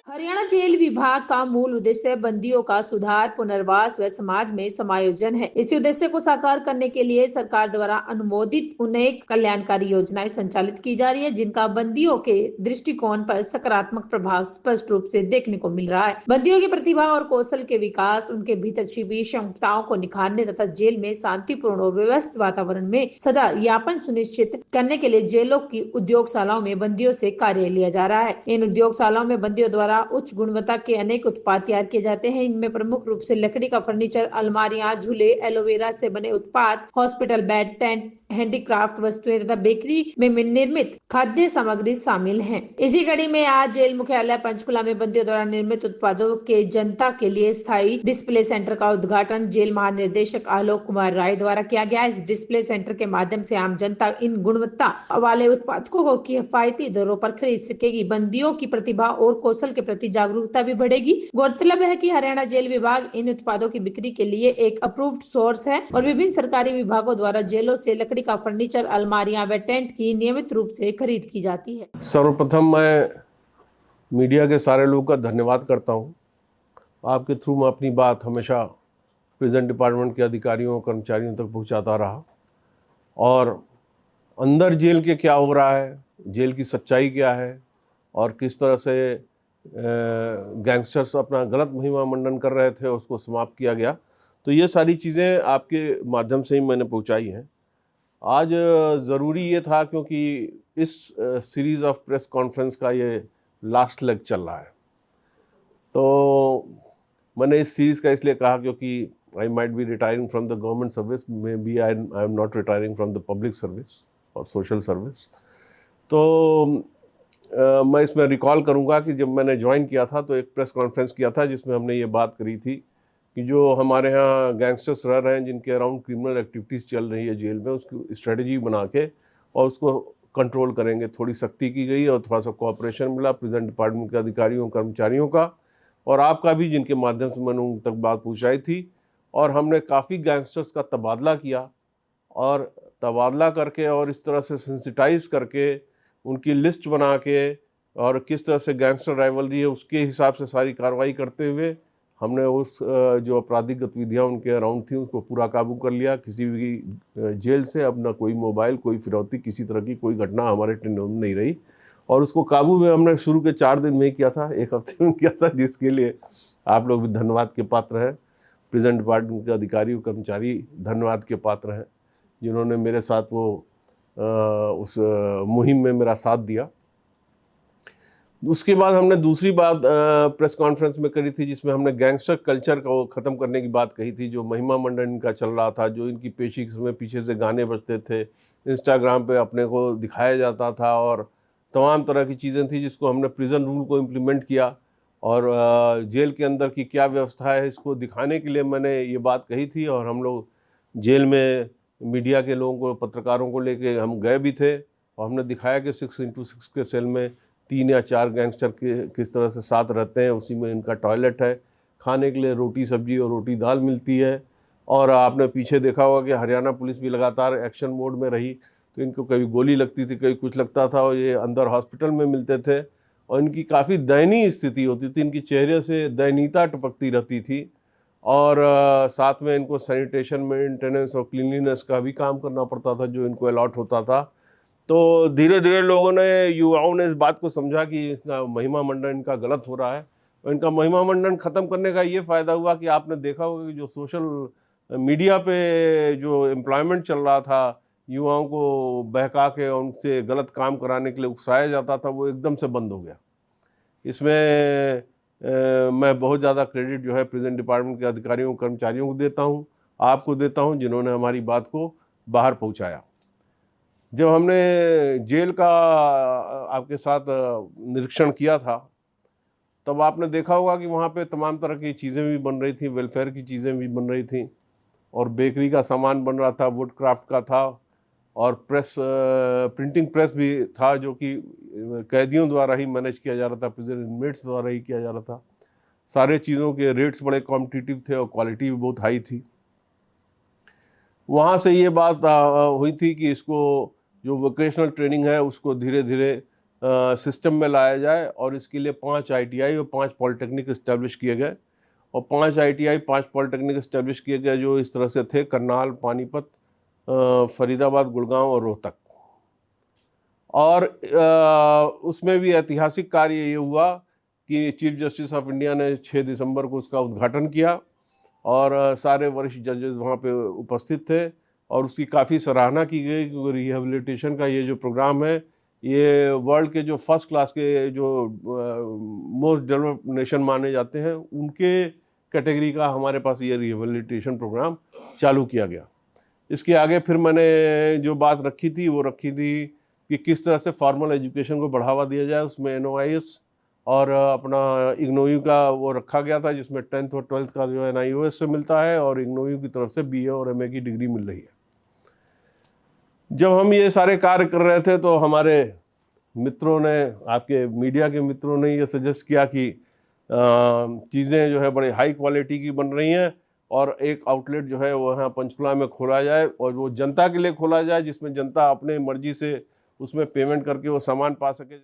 Haryana jail विभाग का मूल उद्देश्य बंदियों का सुधार, पुनर्वास व समाज में समायोजन है। इसी उद्देश्य को साकार करने के लिए सरकार द्वारा अनुमोदित अनेक कल्याणकारी योजनाएं संचालित की जा रही है, जिनका बंदियों के दृष्टिकोण पर सकारात्मक प्रभाव स्पष्ट रूप से देखने को मिल रहा है। बंदियों की प्रतिभा और कौशल के विकास, उनके भीतर छिपी क्षमताओं को निखारने तथा जेल में शांतिपूर्ण और व्यवस्थित वातावरण में सदा यापन सुनिश्चित करने के लिए जेलों की उद्योगशालाओं में बंदियों से कार्य लिया जा रहा है। इन उद्योगशालाओं में बंदियों द्वारा उच्च गुणवत्ता के अनेक उत्पाद तैयार किए जाते हैं। इनमें प्रमुख रूप से लकड़ी का फर्नीचर, अलमारियां, झूले, एलोवेरा से बने उत्पाद, हॉस्पिटल बेड, टेंट, हैंडीक्राफ्ट वस्तुएं तथा बेकरी में निर्मित खाद्य सामग्री शामिल हैं। इसी कड़ी में आज जेल मुख्यालय पंचकुला में बंदियों द्वारा निर्मित उत्पादों के जनता के लिए स्थायी डिस्प्ले सेंटर का उद्घाटन जेल महानिर्देशक आलोक कुमार राय द्वारा किया गया। इस डिस्प्ले सेंटर के माध्यम से आम जनता इन गुणवत्ता वाले उत्पादों को किफायती दरों पर खरीद सकेगी। बंदियों की प्रतिभा और कौशल के प्रति जागरूकता भी बढ़ेगी। गौरतलब है कि हरियाणा जेल विभाग इन उत्पादों की बिक्री के लिए एक अप्रूव्ड सोर्स है और विभिन्न सरकारी विभागों द्वारा जेलों से लकड़ी का फर्नीचर, अलमारियां व टेंट की नियमित रूप से खरीद की जाती है। सर्वप्रथम मैं मीडिया के सारे लोगों का धन्यवाद करता हूं। आपके थ्रू मैं अपनी बात हमेशा प्रिजन डिपार्टमेंट के अधिकारियों और कर्मचारियों तक पहुंचाता रहा और अंदर जेल के क्या हो रहा है, जेल की सच्चाई क्या है और किस तरह से गैंगस्टर्स अपना गलत महिमा मंडन कर रहे थे, उसको समाप्त किया गया। तो ये सारी चीज़ें आपके माध्यम से ही मैंने पहुंचाई हैं। आज ज़रूरी ये था क्योंकि इस सीरीज़ ऑफ प्रेस कॉन्फ्रेंस का ये लास्ट लेग चल रहा है, तो मैंने इस सीरीज़ का इसलिए कहा क्योंकि I might be retiring from the government service, may be I am not retiring from the public service और सोशल सर्विस। तो मैं इसमें रिकॉल करूंगा कि जब मैंने ज्वाइन किया था तो एक प्रेस कॉन्फ्रेंस किया था जिसमें हमने ये बात करी थी कि जो हमारे यहाँ गैंगस्टर्स रह रहे हैं, जिनके अराउंड क्रिमिनल एक्टिविटीज़ चल रही है जेल में, उसकी स्ट्रेटजी बना के और उसको कंट्रोल करेंगे। थोड़ी सख्ती की गई और थोड़ा सा कोऑपरेशन मिला प्रेजेंट डिपार्टमेंट के अधिकारियों कर्मचारियों का और आपका भी, जिनके माध्यम से मैंने उन तक बात पहुँचाई थी। और हमने काफ़ी गैंगस्टर्स का तबादला किया और तबादला करके और इस तरह से सेंसिटाइज करके उनकी लिस्ट बना के और किस तरह से गैंगस्टर राइवलरी है उसके हिसाब से सारी कार्रवाई करते हुए हमने उस जो आपराधिक गतिविधियां उनके अराउंड थी उसको पूरा काबू कर लिया। किसी भी जेल से अब ना कोई मोबाइल, कोई फिरौती, किसी तरह की कोई घटना हमारे टेंडर में नहीं रही और उसको काबू में हमने शुरू के 4 दिन में ही किया था, 1 हफ्ते में किया था, जिसके लिए आप लोग भी धन्यवाद के पात्र हैं। प्रेजेंट डिपार्टमेंट के अधिकारी और कर्मचारी धन्यवाद के पात्र हैं जिन्होंने मेरे साथ वो उस मुहिम में मेरा साथ दिया। उसके बाद हमने दूसरी बात प्रेस कॉन्फ्रेंस में करी थी जिसमें हमने गैंगस्टर कल्चर को ख़त्म करने की बात कही थी। जो महिमा मंडन इनका चल रहा था, जो इनकी पेशी में पीछे से गाने बजते थे, इंस्टाग्राम पे अपने को दिखाया जाता था और तमाम तरह की चीज़ें थी, जिसको हमने प्रिजन रूल को इम्प्लीमेंट किया और जेल के अंदर की क्या व्यवस्था है इसको दिखाने के लिए मैंने ये बात कही थी। और हम लोग जेल में मीडिया के लोगों को, पत्रकारों को लेके हम गए भी थे और हमने दिखाया कि 6x6 के सेल में 3 या 4 गैंगस्टर के किस तरह से साथ रहते हैं। उसी में इनका टॉयलेट है, खाने के लिए रोटी सब्जी और रोटी दाल मिलती है। और आपने पीछे देखा होगा कि हरियाणा पुलिस भी लगातार एक्शन मोड में रही, तो इनको कभी गोली लगती थी, कभी कुछ लगता था और ये अंदर हॉस्पिटल में मिलते थे और इनकी काफ़ी दयनीय स्थिति होती थी, इनकी चेहरे से दयनीयता टपकती रहती थी। और साथ में इनको सैनिटेशन, मेंटेनेंस और क्लीनलीनेस का भी काम करना पड़ता था जो इनको अलॉट होता था। तो धीरे धीरे लोगों ने, युवाओं ने इस बात को समझा कि इसका महिमा मंडन इनका गलत हो रहा है और इनका महिमा मंडन ख़त्म करने का ये फ़ायदा हुआ कि आपने देखा होगा कि जो सोशल मीडिया पे जो एम्प्लॉयमेंट चल रहा था, युवाओं को बहका के उनसे गलत काम कराने के लिए उकसाया जाता था, वो एकदम से बंद हो गया। इसमें मैं बहुत ज़्यादा क्रेडिट जो है प्रेजेंट डिपार्टमेंट के अधिकारियों कर्मचारियों को देता हूँ, आपको देता हूँ, जिन्होंने हमारी बात को बाहर पहुँचाया। जब हमने जेल का आपके साथ निरीक्षण किया था तब आपने देखा होगा कि वहाँ पे तमाम तरह की चीज़ें भी बन रही थी, वेलफेयर की चीज़ें भी बन रही थी और बेकरी का सामान बन रहा था, वुड क्राफ्ट का था और प्रिंटिंग प्रेस भी था जो कि कैदियों द्वारा ही मैनेज किया जा रहा था, प्रिजन इनमेट्स द्वारा ही किया जा रहा था। सारे चीज़ों के रेट्स बड़े कॉम्पिटिटिव थे और क्वालिटी भी बहुत हाई थी। वहाँ से ये बात हुई थी कि इसको जो वोकेशनल ट्रेनिंग है उसको धीरे धीरे सिस्टम में लाया जाए और इसके लिए 5 ITI और 5 पॉलिटेक्निक इस्टेब्लिश किए गए और 5 ITI 5 पॉलिटेक्निक इस्टेब्लिश किए गए जो इस तरह से थे: करनाल, पानीपत, फरीदाबाद, गुड़गांव और रोहतक। और उसमें भी ऐतिहासिक कार्य ये हुआ कि चीफ जस्टिस ऑफ इंडिया ने 6 दिसंबर को उसका उद्घाटन किया और सारे वरिष्ठ जजेस वहाँ पे उपस्थित थे और उसकी काफ़ी सराहना की गई क्योंकि रिहेबिलिटेशन का ये जो प्रोग्राम है ये वर्ल्ड के जो फर्स्ट क्लास के जो मोस्ट डेवलप्ड नेशन माने जाते हैं उनके कैटेगरी का हमारे पास ये रिहेबिलिटेशन प्रोग्राम चालू किया गया। इसके आगे फिर मैंने जो बात रखी थी वो रखी थी कि किस तरह से फॉर्मल एजुकेशन को बढ़ावा दिया जाए। उसमें NOIS और अपना इग्नोयू का वो रखा गया था जिसमें 10th और 12th का जो है NIOS से मिलता है और इग्नोयू की तरफ से BA और MA की डिग्री मिल रही है। जब हम ये सारे कार्य कर रहे थे तो हमारे मित्रों ने, आपके मीडिया के मित्रों ने ये सजेस्ट किया कि चीज़ें जो है बड़े हाई क्वालिटी की बन रही हैं और एक आउटलेट जो है वो यहाँ पंचकुला में खोला जाए और वो जनता के लिए खोला जाए जिसमें जनता अपने मर्जी से उसमें पेमेंट करके वो सामान पा सके।